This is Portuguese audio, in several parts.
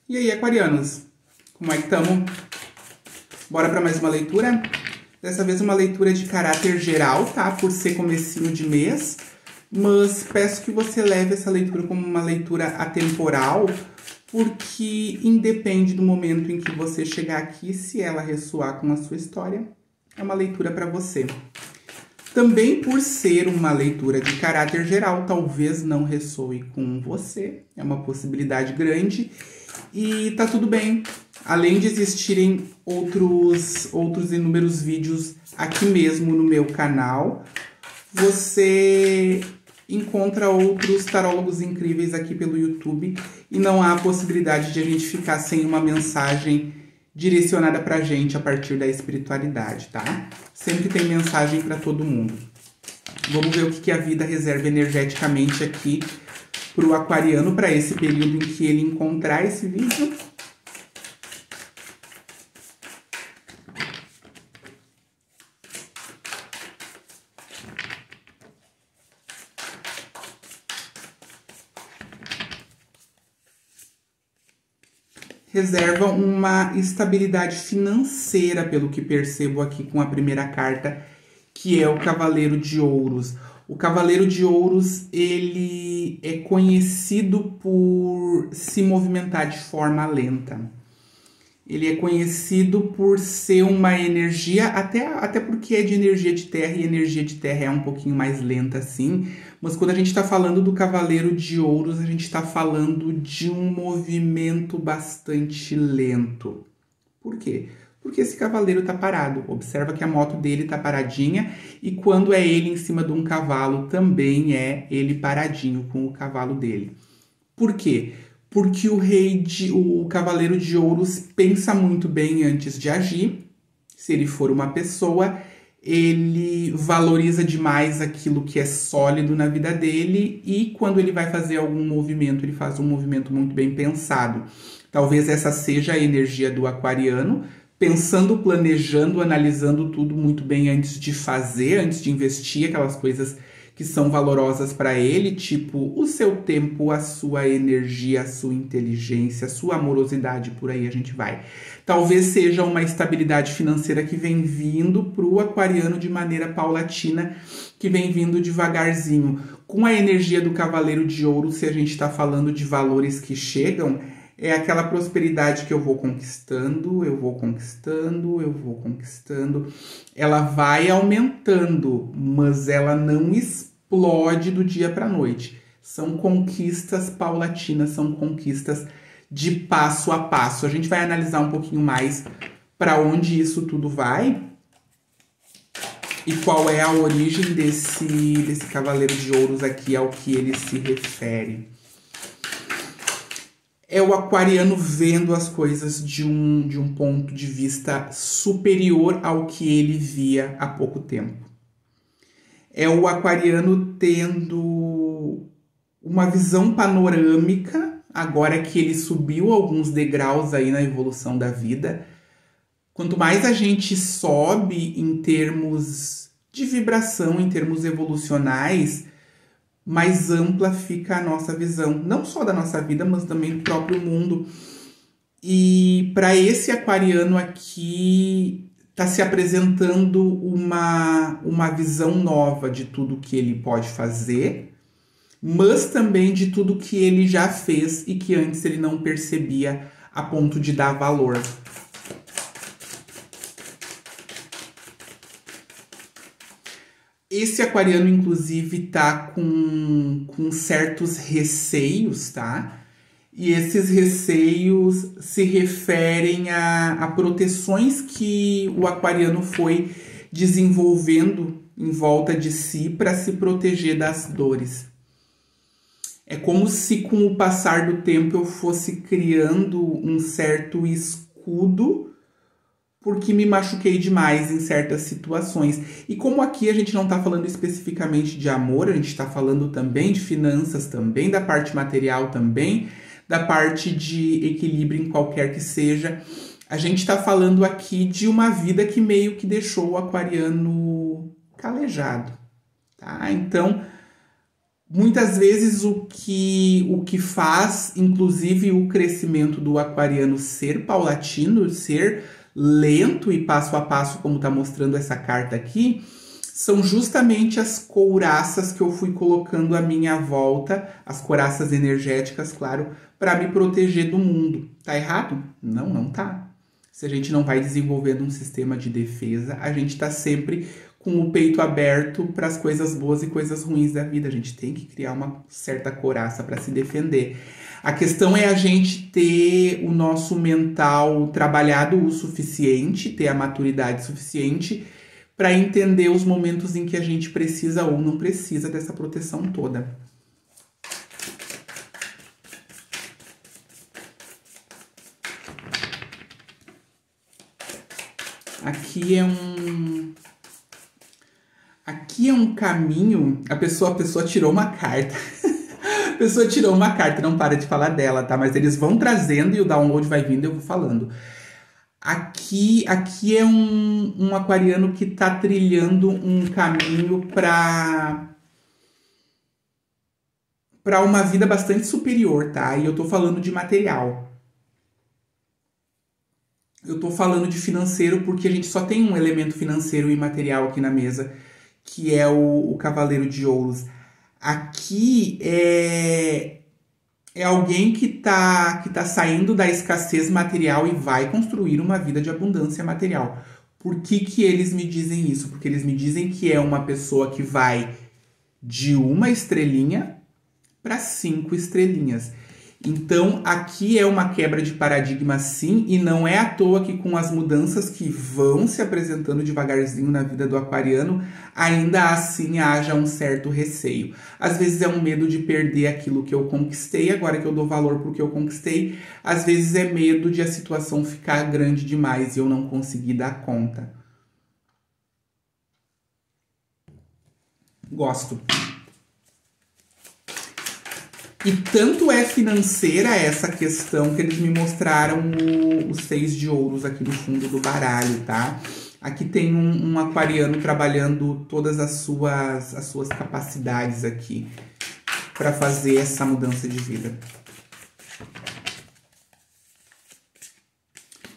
E aí, aquarianos? Como é que estamos? Bora para mais uma leitura? Dessa vez uma leitura de caráter geral, tá? Por ser comecinho de mês. Mas peço que você leve essa leitura como uma leitura atemporal, porque independe do momento em que você chegar aqui, se ela ressoar com a sua história, é uma leitura para você. Também por ser uma leitura de caráter geral, talvez não ressoe com você, é uma possibilidade grande e tá tudo bem. Além de existirem outros inúmeros vídeos aqui mesmo no meu canal, você encontra outros tarólogos incríveis aqui pelo YouTube e não há possibilidade de a gente ficar sem uma mensagem direcionada pra gente a partir da espiritualidade, tá? Sempre tem mensagem para todo mundo. Vamos ver o que a vida reserva energeticamente aqui pro aquariano para esse período em que ele encontrar esse vídeo. Reserva uma estabilidade financeira, pelo que percebo aqui com a primeira carta, que é o Cavaleiro de Ouros. O Cavaleiro de Ouros, ele é conhecido por se movimentar de forma lenta. Ele é conhecido por ser uma energia, até porque é de energia de terra, e energia de terra é um pouquinho mais lenta assim. Mas quando a gente está falando do Cavaleiro de Ouros, a gente está falando de um movimento bastante lento. Por quê? Porque esse cavaleiro está parado. Observa que a moto dele está paradinha e quando é ele em cima de um cavalo, também é ele paradinho com o cavalo dele. Por quê? Porque o Cavaleiro de Ouros pensa muito bem antes de agir. Se ele for uma pessoa, ele valoriza demais aquilo que é sólido na vida dele e quando ele vai fazer algum movimento, ele faz um movimento muito bem pensado. Talvez essa seja a energia do aquariano, pensando, planejando, analisando tudo muito bem antes de fazer, antes de investir aquelas coisas que são valorosas para ele, tipo o seu tempo, a sua energia, a sua inteligência, a sua amorosidade, por aí a gente vai. Talvez seja uma estabilidade financeira que vem vindo para o aquariano de maneira paulatina, que vem vindo devagarzinho. Com a energia do Cavaleiro de Ouro, se a gente está falando de valores que chegam, é aquela prosperidade que eu vou conquistando, eu vou conquistando, eu vou conquistando. Ela vai aumentando, mas ela não explode do dia para a noite. São conquistas paulatinas, são conquistas de passo a passo. A gente vai analisar um pouquinho mais para onde isso tudo vai e qual é a origem desse Cavaleiro de Ouros aqui, ao que ele se refere. É o aquariano vendo as coisas de um ponto de vista superior ao que ele via há pouco tempo. É o aquariano tendo uma visão panorâmica, agora que ele subiu alguns degraus aí na evolução da vida. Quanto mais a gente sobe em termos de vibração, em termos evolucionais, mais ampla fica a nossa visão, não só da nossa vida, mas também do próprio mundo. E para esse aquariano aqui, está se apresentando uma visão nova de tudo que ele pode fazer, mas também de tudo que ele já fez e que antes ele não percebia a ponto de dar valor. Esse aquariano, inclusive, tá com certos receios, tá? E esses receios se referem a proteções que o aquariano foi desenvolvendo em volta de si para se proteger das dores. É como se, com o passar do tempo, eu fosse criando um certo escudo porque me machuquei demais em certas situações. E como aqui a gente não está falando especificamente de amor, a gente está falando também de finanças, também da parte material, também da parte de equilíbrio em qualquer que seja, a gente está falando aqui de uma vida que meio que deixou o aquariano calejado, tá? Então, Muitas vezes o que faz, inclusive, o crescimento do aquariano ser paulatino, ser lento e passo a passo, como está mostrando essa carta aqui, são justamente as couraças que eu fui colocando à minha volta, as couraças energéticas, claro, para me proteger do mundo. Tá errado? Não, não tá. Se a gente não vai desenvolvendo um sistema de defesa, a gente tá sempre com o peito aberto para as coisas boas e coisas ruins da vida. A gente tem que criar uma certa couraça para se defender. A questão é a gente ter o nosso mental trabalhado o suficiente, ter a maturidade suficiente para entender os momentos em que a gente precisa ou não precisa dessa proteção toda. Aqui é um caminho. A pessoa tirou uma carta. A pessoa tirou uma carta, não para de falar dela, tá? Mas eles vão trazendo e o download vai vindo e eu vou falando. Aqui é um aquariano que tá trilhando um caminho para uma vida bastante superior, tá? E eu tô falando de material. Eu tô falando de financeiro porque a gente só tem um elemento financeiro e material aqui na mesa, que é o Cavaleiro de Ouros. Aqui é alguém que tá saindo da escassez material e vai construir uma vida de abundância material. Por que eles me dizem isso? Porque eles me dizem que é uma pessoa que vai de 1 estrelinha para 5 estrelinhas. Então, aqui é uma quebra de paradigma, sim, e não é à toa que com as mudanças que vão se apresentando devagarzinho na vida do aquariano, ainda assim haja um certo receio. Às vezes é um medo de perder aquilo que eu conquistei, agora que eu dou valor para o que eu conquistei. Às vezes é medo de a situação ficar grande demais e eu não conseguir dar conta. Gosto. E tanto é financeira essa questão que eles me mostraram os 6 de ouros aqui no fundo do baralho, tá? Aqui tem um aquariano trabalhando todas as suas capacidades aqui para fazer essa mudança de vida.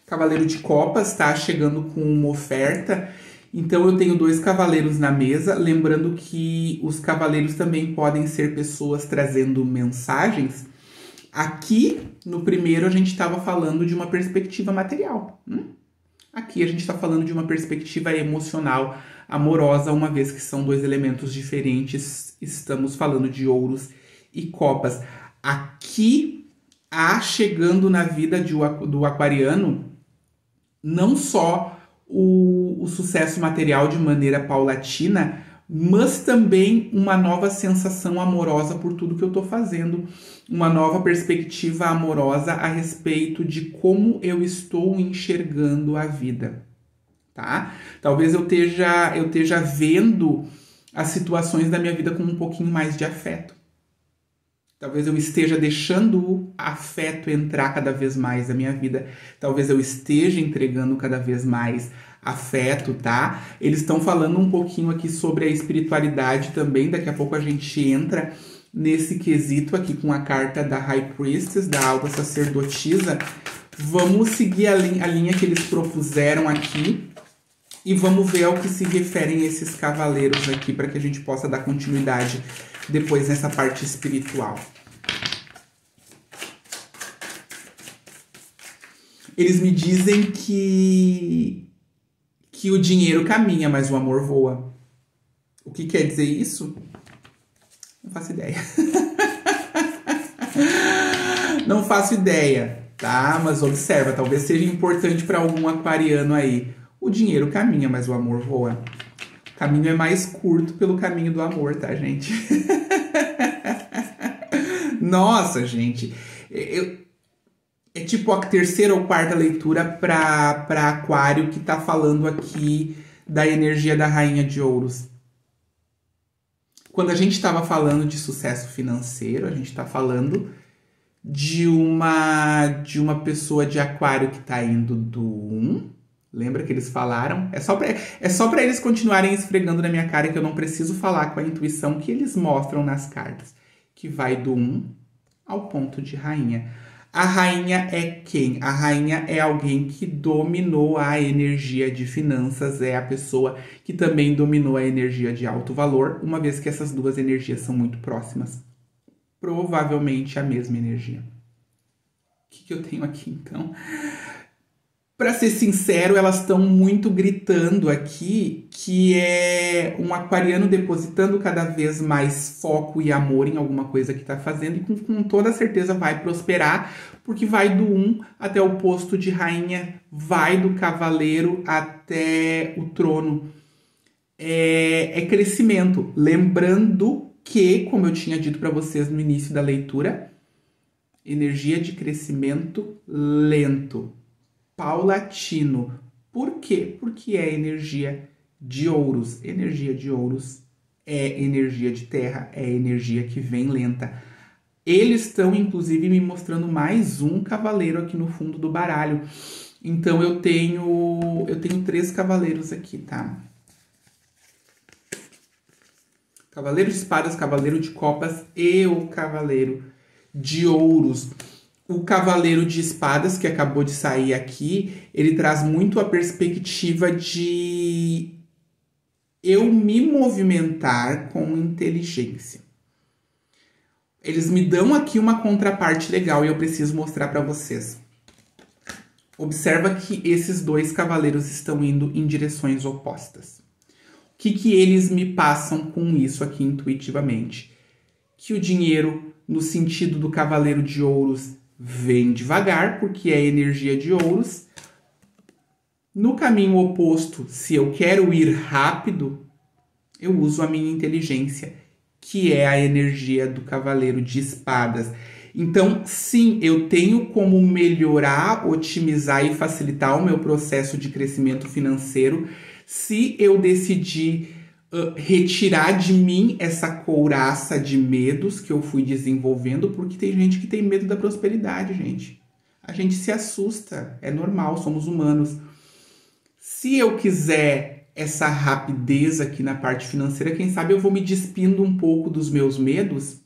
Cavaleiro de Copas tá chegando com uma oferta. Então eu tenho 2 cavaleiros na mesa, lembrando que os cavaleiros também podem ser pessoas trazendo mensagens. Aqui, no primeiro, a gente estava falando de uma perspectiva material. Aqui a gente está falando de uma perspectiva emocional, amorosa, uma vez que são 2 elementos diferentes. Estamos falando de ouros e copas. Aqui, chegando na vida do aquariano, não só o sucesso material de maneira paulatina, mas também uma nova sensação amorosa por tudo que eu tô fazendo, uma nova perspectiva amorosa a respeito de como eu estou enxergando a vida, tá? Talvez eu esteja vendo as situações da minha vida com um pouquinho mais de afeto. Talvez eu esteja deixando o afeto entrar cada vez mais na minha vida. Talvez eu esteja entregando cada vez mais afeto, tá? Eles estão falando um pouquinho aqui sobre a espiritualidade também. Daqui a pouco a gente entra nesse quesito aqui com a carta da High Priestess, da Alta Sacerdotisa. Vamos seguir a linha que eles propuseram aqui e vamos ver ao que se referem esses cavaleiros aqui para que a gente possa dar continuidade depois nessa parte espiritual. Eles me dizem que o dinheiro caminha, mas o amor voa. O que quer dizer isso? Não faço ideia. Não faço ideia, tá? Mas observa, talvez seja importante para algum aquariano aí. O dinheiro caminha, mas o amor voa. O caminho é mais curto pelo caminho do amor, tá, gente? Nossa, gente. É tipo a terceira ou quarta leitura para aquário que tá falando aqui da energia da Rainha de Ouros. Quando a gente estava falando de sucesso financeiro, a gente está falando de uma pessoa de aquário que está indo do 1 Lembra que eles falaram? É só pra eles continuarem esfregando na minha cara que eu não preciso falar com a intuição que eles mostram nas cartas. Que vai do 1 ao ponto de rainha. A rainha é quem? A rainha é alguém que dominou a energia de finanças, é a pessoa que também dominou a energia de alto valor, uma vez que essas duas energias são muito próximas. Provavelmente a mesma energia. O que eu tenho aqui, então? Para ser sincero, elas estão muito gritando aqui que é um aquariano depositando cada vez mais foco e amor em alguma coisa que está fazendo e com toda certeza vai prosperar, porque vai do 1 até o posto de rainha, vai do cavaleiro até o trono. É crescimento. Lembrando que, como eu tinha dito para vocês no início da leitura, energia de crescimento lento, paulatino. Por quê? Porque é energia de ouros. Energia de ouros é energia de terra, é energia que vem lenta. Eles estão, inclusive, me mostrando mais um cavaleiro aqui no fundo do baralho. Então, eu tenho 3 cavaleiros aqui, tá? Cavaleiro de espadas, cavaleiro de copas e o cavaleiro de ouros. O cavaleiro de espadas, que acabou de sair aqui, ele traz muito a perspectiva de eu me movimentar com inteligência. Eles me dão aqui uma contraparte legal e eu preciso mostrar para vocês. Observa que esses 2 cavaleiros estão indo em direções opostas. O que eles me passam com isso aqui intuitivamente? Que o dinheiro, no sentido do cavaleiro de ouros, vem devagar, porque é energia de ouros. No caminho oposto, se eu quero ir rápido, eu uso a minha inteligência, que é a energia do cavaleiro de espadas. Então, sim, eu tenho como melhorar, otimizar e facilitar o meu processo de crescimento financeiro se eu decidir retirar de mim essa couraça de medos que eu fui desenvolvendo, porque tem gente que tem medo da prosperidade, gente. A gente se assusta, é normal, somos humanos. Se eu quiser essa rapidez aqui na parte financeira, quem sabe eu vou me despindo um pouco dos meus medos.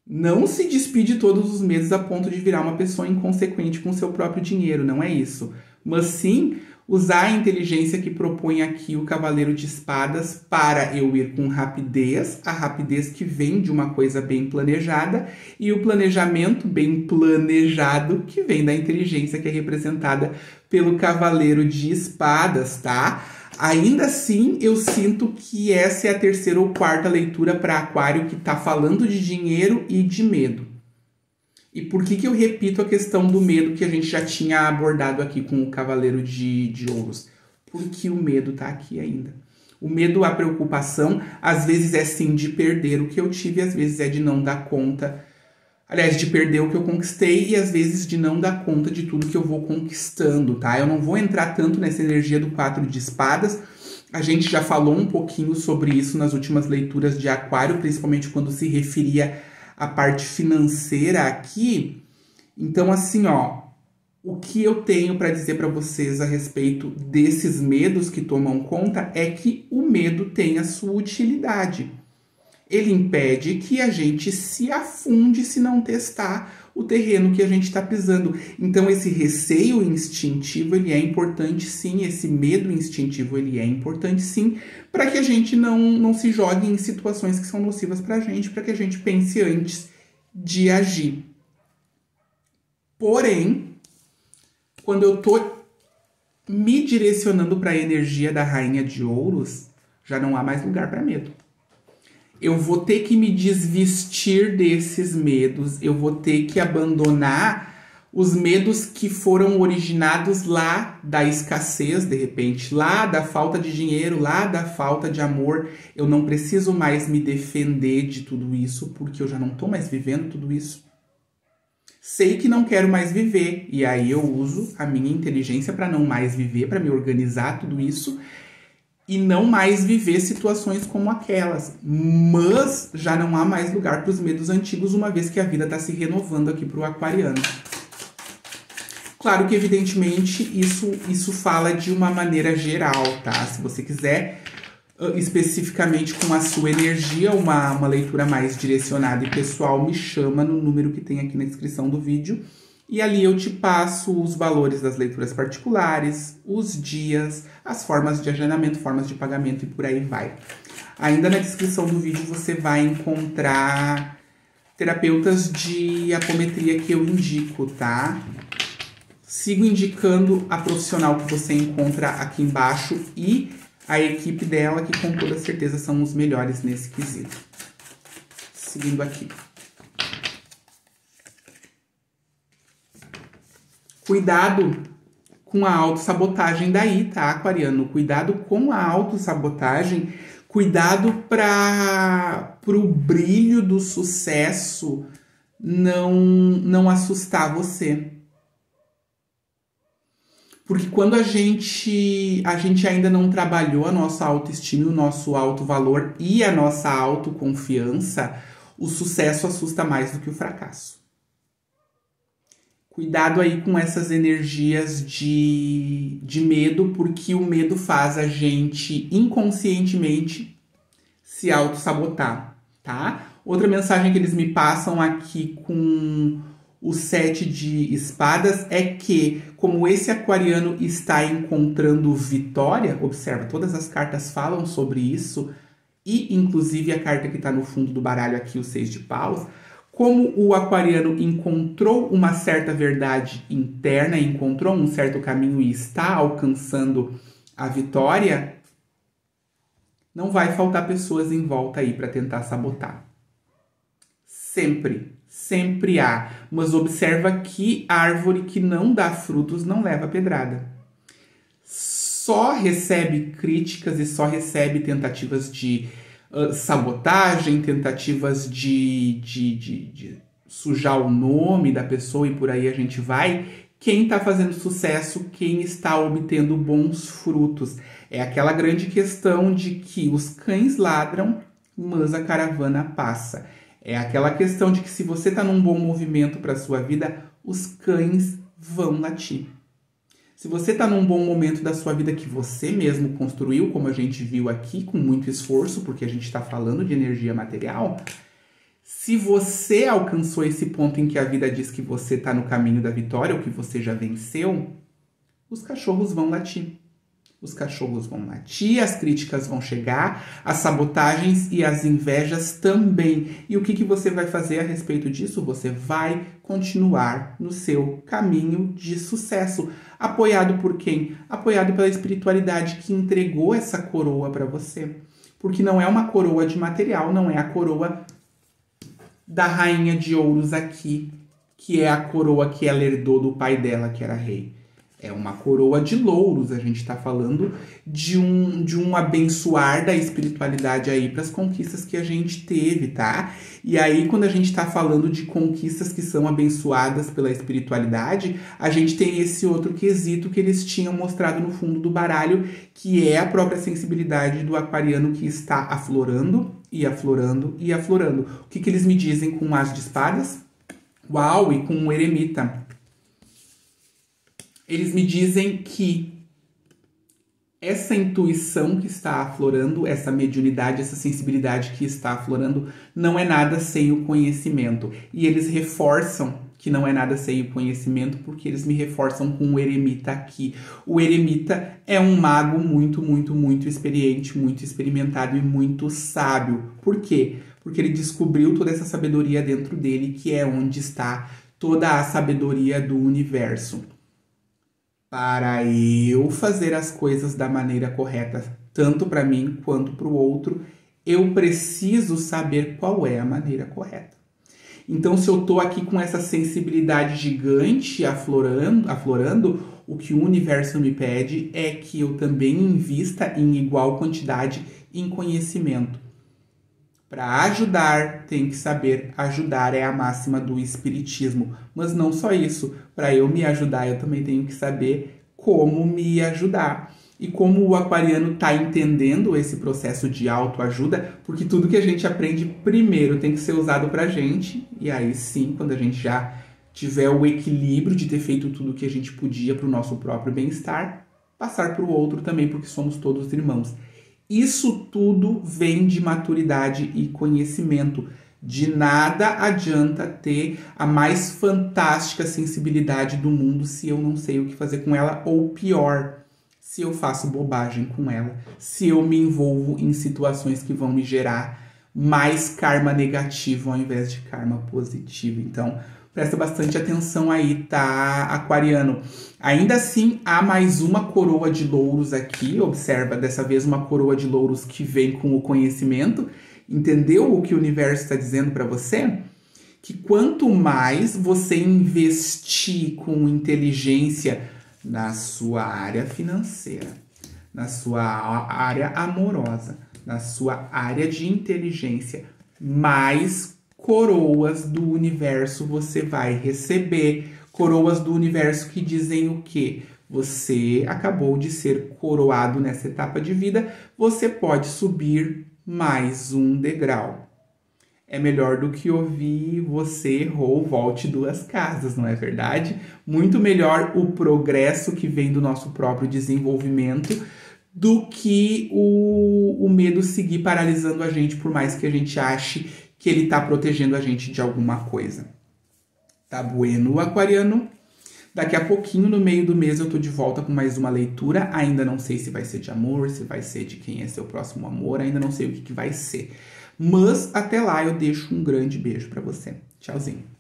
Não se despide de todos os medos a ponto de virar uma pessoa inconsequente com seu próprio dinheiro, não é isso. Mas sim usar a inteligência que propõe aqui o cavaleiro de espadas para eu ir com rapidez, a rapidez que vem de uma coisa bem planejada e o planejamento bem planejado que vem da inteligência que é representada pelo cavaleiro de espadas, tá? Ainda assim, eu sinto que essa é a 3ª ou 4ª leitura para Aquário que tá falando de dinheiro e de medo. E por que eu repito a questão do medo que a gente já tinha abordado aqui com o Cavaleiro de Ouros? Porque o medo tá aqui ainda. O medo, a preocupação, às vezes é sim de perder o que eu tive, às vezes é de não dar conta. Aliás, de perder o que eu conquistei e às vezes de não dar conta de tudo que eu vou conquistando, tá? Eu não vou entrar tanto nessa energia do 4 de espadas. A gente já falou um pouquinho sobre isso nas últimas leituras de Aquário, principalmente quando se referia a parte financeira aqui. Então, assim, ó, o que eu tenho para dizer para vocês a respeito desses medos que tomam conta é que o medo tem a sua utilidade. Ele impede que a gente se afunde se não testar o terreno que a gente está pisando. Então, esse receio instintivo, ele é importante sim, esse medo instintivo, ele é importante sim, para que a gente não se jogue em situações que são nocivas para a gente, para que a gente pense antes de agir. Porém, quando eu tô me direcionando para a energia da Rainha de Ouros, já não há mais lugar para medo. Eu vou ter que me desvestir desses medos, eu vou ter que abandonar os medos que foram originados lá da escassez, de repente, lá da falta de dinheiro, lá da falta de amor. Eu não preciso mais me defender de tudo isso, porque eu já não estou mais vivendo tudo isso. Sei que não quero mais viver, e aí eu uso a minha inteligência para não mais viver, para me organizar tudo isso, e não mais viver situações como aquelas. Mas já não há mais lugar para os medos antigos, uma vez que a vida está se renovando aqui para o aquariano. Claro que, evidentemente, isso fala de uma maneira geral, tá? Se você quiser especificamente com a sua energia, uma leitura mais direcionada e pessoal, me chama no número que tem aqui na descrição do vídeo. E ali eu te passo os valores das leituras particulares, os dias, as formas de agendamento, formas de pagamento e por aí vai. Ainda na descrição do vídeo você vai encontrar terapeutas de apometria que eu indico, tá? Sigo indicando a profissional que você encontra aqui embaixo e a equipe dela, que com toda certeza são os melhores nesse quesito. Seguindo aqui. Cuidado com a autossabotagem daí, tá, aquariano? Cuidado com a autossabotagem. Cuidado para o brilho do sucesso não assustar você. Porque quando a gente ainda não trabalhou a nossa autoestima, o nosso alto valor e a nossa autoconfiança, o sucesso assusta mais do que o fracasso. Cuidado aí com essas energias de medo, porque o medo faz a gente inconscientemente se auto-sabotar, tá? Outra mensagem que eles me passam aqui com o 7 de espadas é que, como esse aquariano está encontrando vitória, observa, todas as cartas falam sobre isso, e inclusive a carta que está no fundo do baralho aqui, o 6 de paus, como o aquariano encontrou uma certa verdade interna, encontrou um certo caminho e está alcançando a vitória, não vai faltar pessoas em volta aí para tentar sabotar. Sempre há. Mas observa que árvore que não dá frutos não leva pedrada. Só recebe críticas e só recebe tentativas de sabotagem, tentativas de sujar o nome da pessoa e por aí a gente vai. Quem está fazendo sucesso, quem está obtendo bons frutos. É aquela grande questão de que os cães ladram, mas a caravana passa. É aquela questão de que se você está num bom movimento para a sua vida, os cães vão latir. Se você está num bom momento da sua vida que você mesmo construiu, como a gente viu aqui, com muito esforço, porque a gente está falando de energia material, se você alcançou esse ponto em que a vida diz que você está no caminho da vitória, ou que você já venceu, os cachorros vão latir. Os cachorros vão latir, as críticas vão chegar, as sabotagens e as invejas também. E o que você vai fazer a respeito disso? Você vai continuar no seu caminho de sucesso. Apoiado por quem? Apoiado pela espiritualidade que entregou essa coroa para você. Porque não é uma coroa de material, não é a coroa da rainha de ouros aqui, que é a coroa que ela herdou do pai dela, que era rei. É uma coroa de louros, a gente está falando de um abençoar da espiritualidade aí para as conquistas que a gente teve, tá? E aí, quando a gente está falando de conquistas que são abençoadas pela espiritualidade, a gente tem esse outro quesito que eles tinham mostrado no fundo do baralho, que é a própria sensibilidade do aquariano que está aflorando e aflorando e aflorando. O que eles me dizem com o As de Espadas? Uau! E com o Eremita. Eles me dizem que essa intuição que está aflorando, essa mediunidade, essa sensibilidade que está aflorando, não é nada sem o conhecimento. E eles reforçam que não é nada sem o conhecimento, porque eles me reforçam com o Eremita aqui. O Eremita é um mago muito experiente, muito experimentado e muito sábio. Por quê? Porque ele descobriu toda essa sabedoria dentro dele, que é onde está toda a sabedoria do universo. Para eu fazer as coisas da maneira correta, tanto para mim quanto para o outro, eu preciso saber qual é a maneira correta. Então, se eu estou aqui com essa sensibilidade gigante aflorando, o que o universo me pede é que eu também invista em igual quantidade em conhecimento. Para ajudar, tem que saber ajudar, é a máxima do espiritismo. Mas não só isso, para eu me ajudar, eu também tenho que saber como me ajudar. E como o aquariano está entendendo esse processo de autoajuda, porque tudo que a gente aprende primeiro tem que ser usado para a gente, e aí sim, quando a gente já tiver o equilíbrio de ter feito tudo o que a gente podia para o nosso próprio bem-estar, passar para o outro também, porque somos todos irmãos. Isso tudo vem de maturidade e conhecimento. De nada adianta ter a mais fantástica sensibilidade do mundo se eu não sei o que fazer com ela, ou pior, se eu faço bobagem com ela, se eu me envolvo em situações que vão me gerar mais karma negativo ao invés de karma positivo. Então, presta bastante atenção aí, tá, aquariano? Ainda assim, há mais uma coroa de louros aqui. Observa, dessa vez uma coroa de louros que vem com o conhecimento. Entendeu o que o universo está dizendo para você? Que quanto mais você investir com inteligência na sua área financeira, na sua área amorosa, na sua área de inteligência, mais coroas do universo você vai receber. Coroas do universo que dizem o quê? Você acabou de ser coroado nessa etapa de vida, você pode subir mais um degrau. É melhor do que ouvir você errou, volte 2 casas, não é verdade? Muito melhor o progresso que vem do nosso próprio desenvolvimento do que o medo seguir paralisando a gente, por mais que a gente ache que ele está protegendo a gente de alguma coisa. Tá bueno, aquariano? Daqui a pouquinho, no meio do mês, eu tô de volta com mais uma leitura. Ainda não sei se vai ser de amor, se vai ser de quem é seu próximo amor. Ainda não sei o que vai ser. Mas, até lá, eu deixo um grande beijo pra você. Tchauzinho.